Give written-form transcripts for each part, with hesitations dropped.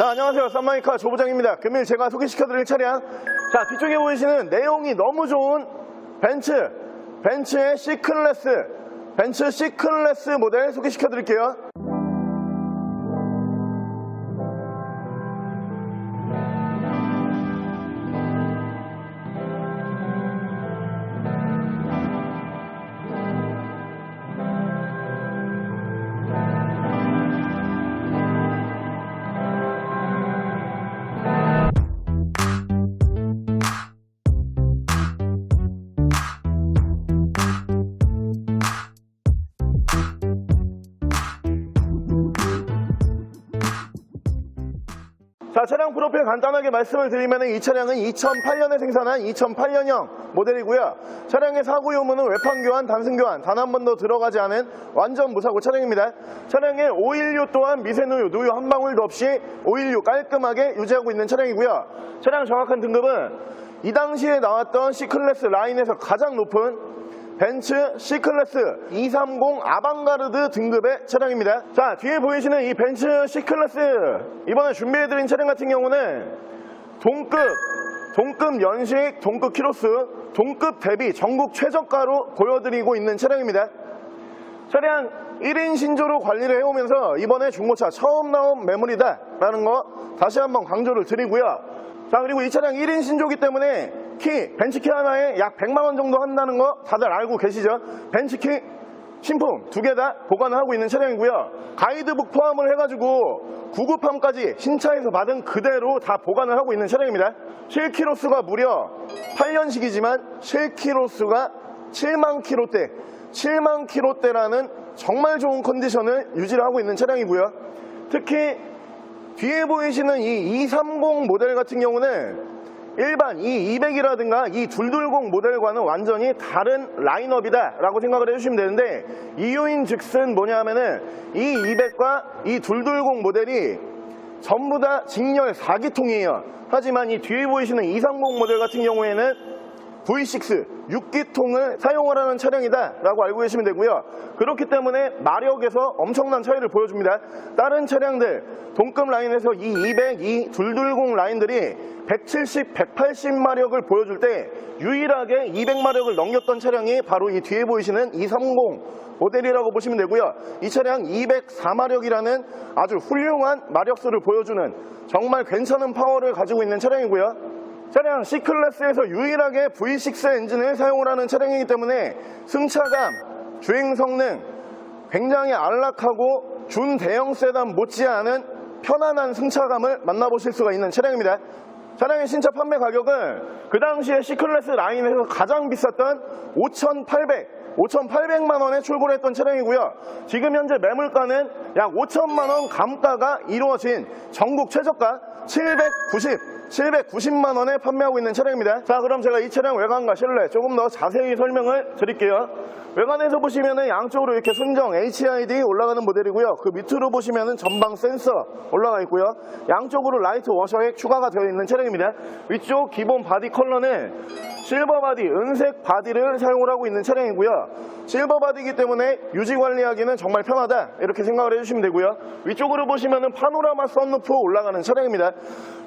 자, 안녕하세요. 썸마이카 조부장입니다. 금일 제가 소개시켜드릴 차량, 자, 뒤쪽에 보이시는 내용이 너무 좋은 벤츠의 벤츠 C클래스 모델 소개시켜드릴게요. 자, 차량 프로필 간단하게 말씀을 드리면 이 차량은 2008년에 생산한 2008년형 모델이고요. 차량의 사고 유무는 외판 교환, 단순 교환, 단 한 번도 들어가지 않은 완전 무사고 차량입니다. 차량의 오일류 또한 미세누유, 누유 한 방울도 없이 오일류 깔끔하게 유지하고 있는 차량이고요. 차량 정확한 등급은 이 당시에 나왔던 C클래스 라인에서 가장 높은 벤츠 C클래스 230 아방가르드 등급의 차량입니다. 자, 뒤에 보이시는 이 벤츠 C클래스, 이번에 준비해드린 차량 같은 경우는 동급 연식, 동급 키로수, 동급 대비 전국 최저가로 보여드리고 있는 차량입니다. 차량 1인 신조로 관리를 해오면서 이번에 중고차 처음 나온 매물이다 라는 거 다시 한번 강조를 드리고요. 자, 그리고 이 차량 1인 신조기 때문에 벤츠키 하나에 약 100만원 정도 한다는 거 다들 알고 계시죠? 벤츠키 신품 2개 다 보관을 하고 있는 차량이고요. 가이드북 포함을 해가지고 구급함까지 신차에서 받은 그대로 다 보관을 하고 있는 차량입니다. 실키로수가 무려 8년식이지만 실키로수가 7만 킬로대라는 정말 좋은 컨디션을 유지를 하고 있는 차량이고요. 특히 뒤에 보이시는 이 230 모델 같은 경우는 일반 이 200이라든가 이 220 모델과는 완전히 다른 라인업이다 라고 생각을 해주시면 되는데, 이유인 즉슨 뭐냐 하면은 이 200과 이 220 모델이 전부 다 직렬 4기통이에요. 하지만 이 뒤에 보이시는 230 모델 같은 경우에는 V6 6기통을 사용을 하는 차량이다 라고 알고 계시면 되고요. 그렇기 때문에 마력에서 엄청난 차이를 보여줍니다. 다른 차량들 동급 라인에서 이 200, 이 220 라인들이 170, 180마력을 보여줄 때 유일하게 200마력을 넘겼던 차량이 바로 이 뒤에 보이시는 230 모델이라고 보시면 되고요. 이 차량 204마력이라는 아주 훌륭한 마력수를 보여주는 정말 괜찮은 파워를 가지고 있는 차량이고요. 차량 C클래스에서 유일하게 V6 엔진을 사용을 하는 차량이기 때문에 승차감, 주행 성능 굉장히 안락하고 준대형 세단 못지않은 편안한 승차감을 만나보실 수가 있는 차량입니다. 차량의 신차 판매 가격은 그 당시에 C클래스 라인에서 가장 비쌌던 5,800만원에 출고를 했던 차량이고요. 지금 현재 매물가는 약 5천만원 감가가 이루어진 전국 최저가 790만원에 판매하고 있는 차량입니다. 자, 그럼 제가 이 차량 외관과 실내 조금 더 자세히 설명을 드릴게요. 외관에서 보시면은 양쪽으로 이렇게 순정 HID 올라가는 모델이고요. 그 밑으로 보시면은 전방 센서 올라가 있고요. 양쪽으로 라이트 워셔액 추가가 되어 있는 차량입니다. 위쪽 기본 바디 컬러는 실버 바디, 은색 바디를 사용을 하고 있는 차량이고요. 실버 바디이기 때문에 유지 관리하기는 정말 편하다 이렇게 생각을 해주시면 되고요. 위쪽으로 보시면은 파노라마 썬루프 올라가는 차량입니다.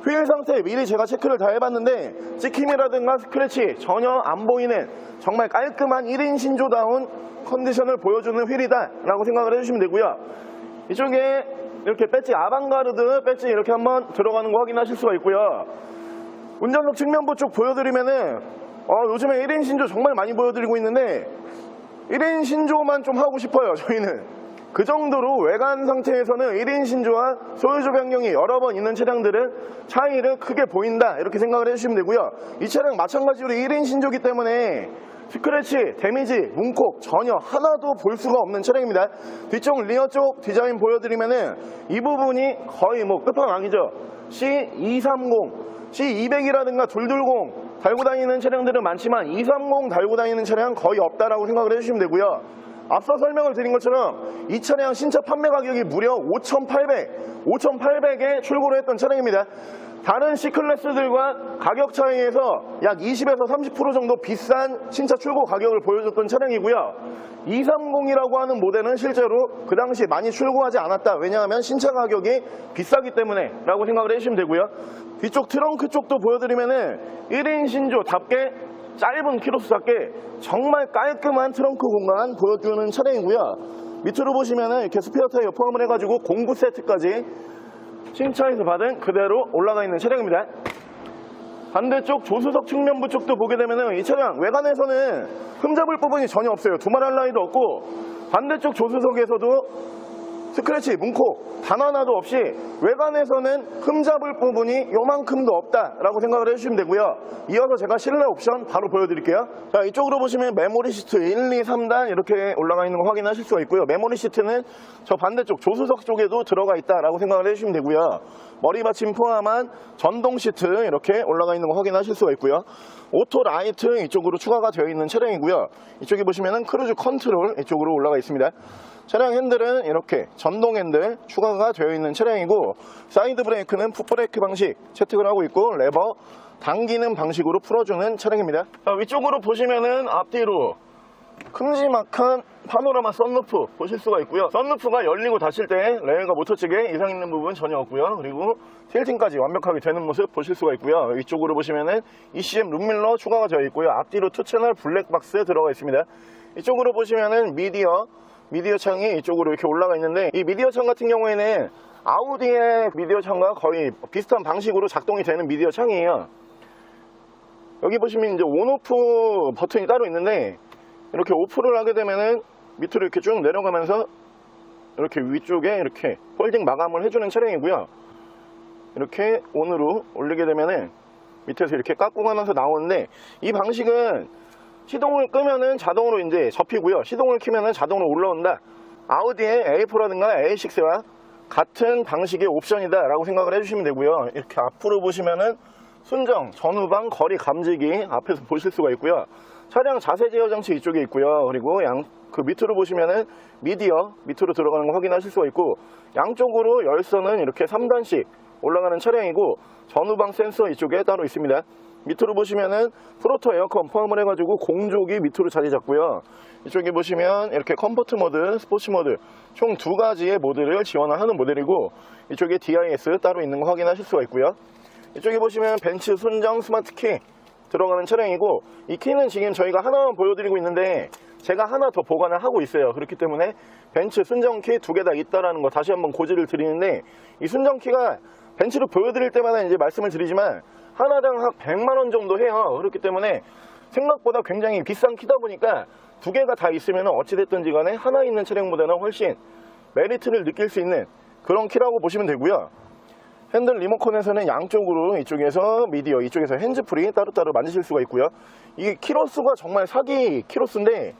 휠 상태 미리 제가 체크를 다 해봤는데 찍힘이라든가 스크래치 전혀 안 보이는 정말 깔끔한 1인 신조다운 컨디션을 보여주는 휠이다 라고 생각을 해주시면 되고요. 이쪽에 이렇게 배지, 아방가르드 배지 이렇게 한번 들어가는 거 확인하실 수가 있고요. 운전석 측면부 쪽 보여드리면은 요즘에 1인 신조 정말 많이 보여드리고 있는데 1인 신조만 좀 하고 싶어요. 저희는 그 정도로 외관 상태에서는 1인 신조와 소유주 변경이 여러 번 있는 차량들은 차이를 크게 보인다 이렇게 생각을 해주시면 되고요. 이 차량 마찬가지로 1인 신조기 때문에 스크래치, 데미지, 문콕 전혀 하나도 볼 수가 없는 차량입니다. 뒤쪽 리어 쪽 디자인 보여드리면은 이 부분이 거의 뭐 끝판왕이죠. C230, C200이라든가 220 달고 다니는 차량들은 많지만 230 달고 다니는 차량은 거의 없다라고 생각을 해주시면 되고요. 앞서 설명을 드린 것처럼 이 차량 신차 판매 가격이 무려 5,800에 출고를 했던 차량입니다. 다른 C클래스들과 가격 차이에서 약 20에서 30% 정도 비싼 신차 출고 가격을 보여줬던 차량이고요. 230이라고 하는 모델은 실제로 그 당시 많이 출고하지 않았다. 왜냐하면 신차 가격이 비싸기 때문에 라고 생각을 해주시면 되고요. 뒤쪽 트렁크 쪽도 보여드리면은 1인 신조답게 짧은 키로수답게 정말 깔끔한 트렁크 공간 보여주는 차량이고요. 밑으로 보시면은 이렇게 스페어 타이어 포함을 해가지고 공구 세트까지 신차에서 받은 그대로 올라가 있는 차량입니다. 반대쪽 조수석 측면부 쪽도 보게 되면은 이 차량 외관에서는 흠잡을 부분이 전혀 없어요. 두말할 나위도 없고, 반대쪽 조수석에서도 스크래치, 문콕 단 하나도 없이 외관에서는 흠잡을 부분이 요만큼도 없다라고 생각을 해주시면 되고요. 이어서 제가 실내 옵션 바로 보여드릴게요. 자, 이쪽으로 보시면 메모리 시트 1, 2, 3단 이렇게 올라가 있는 거 확인하실 수가 있고요. 메모리 시트는 저 반대쪽 조수석 쪽에도 들어가 있다라고 생각을 해주시면 되고요. 머리 받침 포함한 전동 시트 이렇게 올라가 있는 거 확인하실 수가 있고요. 오토 라이트 이쪽으로 추가가 되어 있는 차량이고요. 이쪽에 보시면은 크루즈 컨트롤 이쪽으로 올라가 있습니다. 차량 핸들은 이렇게 전동 핸들 추가가 되어 있는 차량이고, 사이드 브레이크는 풋브레이크 방식 채택을 하고 있고, 레버 당기는 방식으로 풀어주는 차량입니다. 자, 위쪽으로 보시면은 앞뒤로 큼지막한 파노라마 썬루프 보실 수가 있고요. 썬루프가 열리고 닫힐 때 레일과 모터 측에 이상 있는 부분 전혀 없고요. 그리고 틸팅까지 완벽하게 되는 모습 보실 수가 있고요. 위쪽으로 보시면은 ECM 룸밀러 추가가 되어 있고요. 앞뒤로 2채널 블랙박스 들어가 있습니다. 이쪽으로 보시면은 미디어 창이 이쪽으로 이렇게 올라가 있는데, 이 미디어 창 같은 경우에는 아우디의 미디어 창과 거의 비슷한 방식으로 작동이 되는 미디어 창이에요. 여기 보시면 이제 온오프 버튼이 따로 있는데, 이렇게 오프를 하게 되면은 밑으로 이렇게 쭉 내려가면서 이렇게 위쪽에 이렇게 폴딩 마감을 해주는 차량이고요. 이렇게 온으로 올리게 되면은 밑에서 이렇게 깎고 가면서 나오는데, 이 방식은 시동을 끄면은 자동으로 이제 접히고요. 시동을 켜면은 자동으로 올라온다. 아우디의 A4라든가 A6와 같은 방식의 옵션이다 라고 생각을 해주시면 되고요. 이렇게 앞으로 보시면은 순정, 전후방 거리 감지기 앞에서 보실 수가 있고요. 차량 자세 제어 장치 이쪽에 있고요. 그리고 그 밑으로 보시면은 미디어 밑으로 들어가는 거 확인하실 수가 있고, 양쪽으로 열선은 이렇게 3단씩 올라가는 차량이고, 전후방 센서 이쪽에 따로 있습니다. 밑으로 보시면은 프로토 에어컨 포함을 해가지고 공조기 밑으로 자리 잡고요. 이쪽에 보시면 이렇게 컴포트 모드, 스포츠 모드 총 2가지의 모드를 지원하는 모델이고, 이쪽에 DIS 따로 있는 거 확인하실 수가 있고요. 이쪽에 보시면 벤츠 순정 스마트 키 들어가는 차량이고, 이 키는 지금 저희가 하나만 보여드리고 있는데 제가 하나 더 보관을 하고 있어요. 그렇기 때문에 벤츠 순정 키 2개 다 있다라는 거 다시 한번 고지를 드리는데, 이 순정 키가 벤츠를 보여드릴 때마다 이제 말씀을 드리지만 하나당 한 100만원 정도 해요. 그렇기 때문에 생각보다 굉장히 비싼 키다 보니까 2개가 다 있으면 어찌됐든지 간에 하나 있는 차량보다는 훨씬 메리트를 느낄 수 있는 그런 키라고 보시면 되고요. 핸들 리모컨에서는 양쪽으로 이쪽에서 미디어, 이쪽에서 핸즈프리 따로따로 만지실 수가 있고요. 이게 키로수가 정말 사기 키로수인데,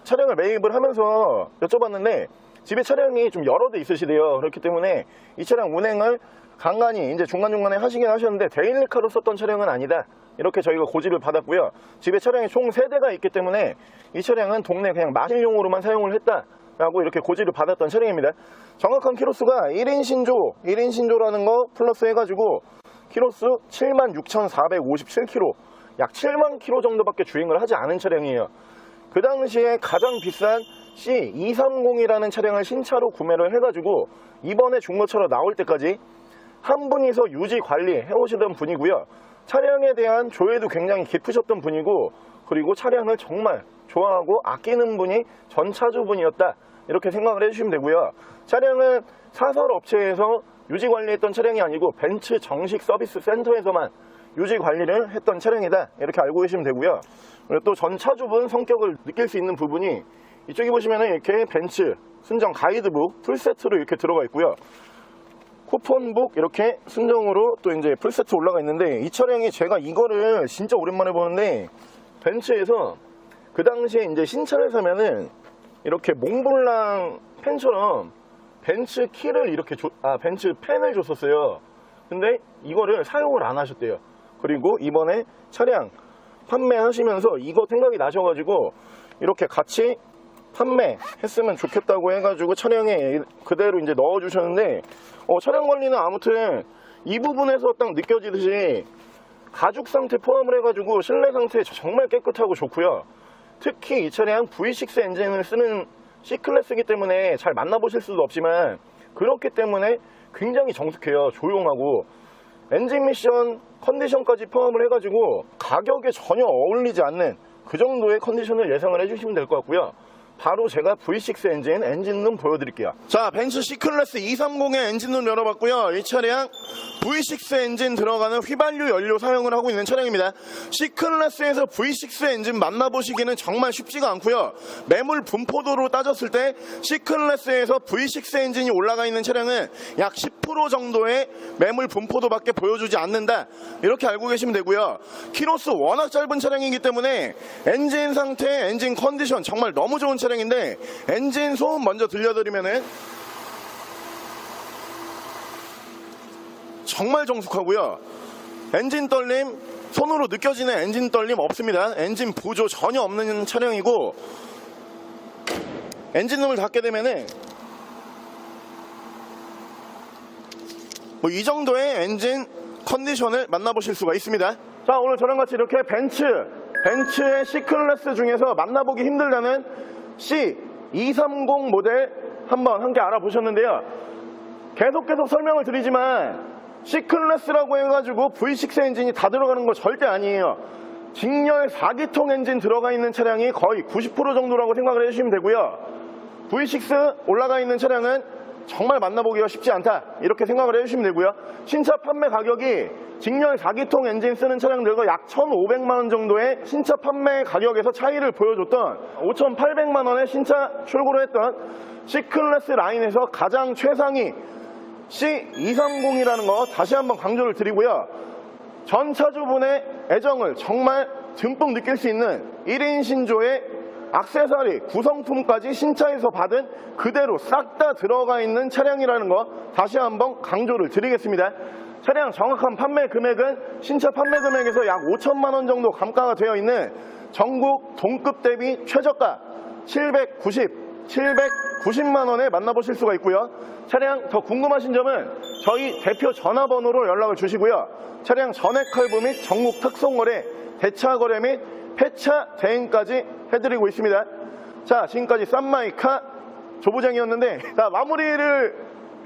차량을 매입을 하면서 여쭤봤는데 집에 차량이 좀 여러 대 있으시대요. 그렇기 때문에 이 차량 운행을 간간히 이제 중간중간에 하시긴 하셨는데 데일리카로 썼던 차량은 아니다, 이렇게 저희가 고지를 받았고요. 집에 차량이 총 3대가 있기 때문에 이 차량은 동네 그냥 마실용으로만 사용을 했다 라고 이렇게 고지를 받았던 차량입니다. 정확한 키로수가 1인 신조라는 거 플러스 해가지고 키로수 76,457km, 약 7만 km 정도밖에 주행을 하지 않은 차량이에요. 그 당시에 가장 비싼 C230이라는 차량을 신차로 구매를 해가지고 이번에 중고차로 나올 때까지 한 분이서 유지 관리 해오시던 분이고요. 차량에 대한 조회도 굉장히 깊으셨던 분이고, 그리고 차량을 정말 좋아하고 아끼는 분이 전차주분이었다, 이렇게 생각을 해주시면 되고요. 차량은 사설 업체에서 유지 관리했던 차량이 아니고 벤츠 정식 서비스 센터에서만 유지 관리를 했던 차량이다, 이렇게 알고 계시면 되고요. 그리고 또 전차주분 성격을 느낄 수 있는 부분이 이쪽에 보시면 이렇게 벤츠 순정 가이드북 풀세트로 이렇게 들어가 있고요. 쿠폰북 이렇게 순정으로 또 이제 풀세트 올라가 있는데, 이 차량이 제가 이거를 진짜 오랜만에 보는데, 벤츠에서 그 당시에 이제 신차를 사면은 이렇게 몽블랑 펜처럼 벤츠 키를 이렇게 벤츠 펜을 줬었어요. 근데 이거를 사용을 안 하셨대요. 그리고 이번에 차량 판매하시면서 이거 생각이 나셔가지고 이렇게 같이 판매했으면 좋겠다고 해가지고 차량에 그대로 이제 넣어주셨는데 차량 관리는 아무튼 이 부분에서 딱 느껴지듯이 가죽 상태 포함을 해가지고 실내 상태 정말 깨끗하고 좋고요. 특히 이 차량 V6 엔진을 쓰는 C클래스이기 때문에 잘 만나보실 수도 없지만 그렇기 때문에 굉장히 정숙해요. 조용하고 엔진 미션 컨디션까지 포함을 해가지고 가격에 전혀 어울리지 않는 그 정도의 컨디션을 예상을 해주시면 될 것 같고요. 바로 제가 V6 엔진룸 보여드릴게요. 자, 벤츠 C클래스 230의 엔진룸 열어봤고요. 이 차량 V6 엔진 들어가는 휘발유 연료 사용을 하고 있는 차량입니다. C클래스에서 V6 엔진 만나보시기는 정말 쉽지가 않고요. 매물 분포도로 따졌을 때 C클래스에서 V6 엔진이 올라가 있는 차량은 약 10% 정도의 매물 분포도밖에 보여주지 않는다, 이렇게 알고 계시면 되고요. 키로수 워낙 짧은 차량이기 때문에 엔진 상태, 엔진 컨디션 정말 너무 좋은 차량인데 엔진 소음 먼저 들려드리면은 정말 정숙하고요. 엔진 떨림, 손으로 느껴지는 엔진 떨림 없습니다. 엔진 보조 전혀 없는 차량이고 엔진룸을 닫게 되면은 이 정도의 엔진 컨디션을 만나보실 수가 있습니다. 자, 오늘 저랑 같이 이렇게 벤츠의 C클래스 중에서 만나보기 힘들다는 C230 모델 한번 함께 알아보셨는데요. 계속 설명을 드리지만 C클래스라고 해가지고 V6 엔진이 다 들어가는 거 절대 아니에요. 직렬 4기통 엔진 들어가 있는 차량이 거의 90% 정도라고 생각을 해주시면 되고요. V6 올라가 있는 차량은 정말 만나보기가 쉽지 않다, 이렇게 생각을 해주시면 되고요. 신차 판매 가격이 직렬 4기통 엔진 쓰는 차량들과 약 1,500만원 정도의 신차 판매 가격에서 차이를 보여줬던 5,800만원의 신차 출고를 했던 C클래스 라인에서 가장 최상위 C230이라는 거 다시 한번 강조를 드리고요. 전 차주분의 애정을 정말 듬뿍 느낄 수 있는 1인 신조의 액세서리, 구성품까지 신차에서 받은 그대로 싹 다 들어가 있는 차량이라는 거 다시 한번 강조를 드리겠습니다. 차량 정확한 판매 금액은 신차 판매 금액에서 약 5천만원 정도 감가가 되어 있는 전국 동급 대비 최저가 790만원에 만나보실 수가 있고요. 차량 더 궁금하신 점은 저희 대표 전화번호로 연락을 주시고요. 차량 전액 할부 및 전국 특송거래, 대차 거래 및 폐차 대행까지 해드리고 있습니다. 자, 지금까지 쌈마이카 조부장이었는데, 자, 마무리를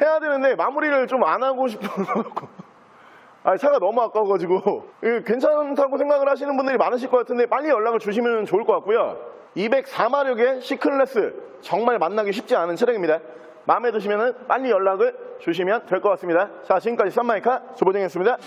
해야 되는데 마무리를 좀 안 하고 싶어서 차가 너무 아까워가지고 괜찮다고 생각을 하시는 분들이 많으실 것 같은데 빨리 연락을 주시면 좋을 것 같고요. 204마력의 C클래스 정말 만나기 쉽지 않은 차량입니다. 마음에 드시면 빨리 연락을 주시면 될 것 같습니다. 자, 지금까지 쌈마이카 조부장이었습니다.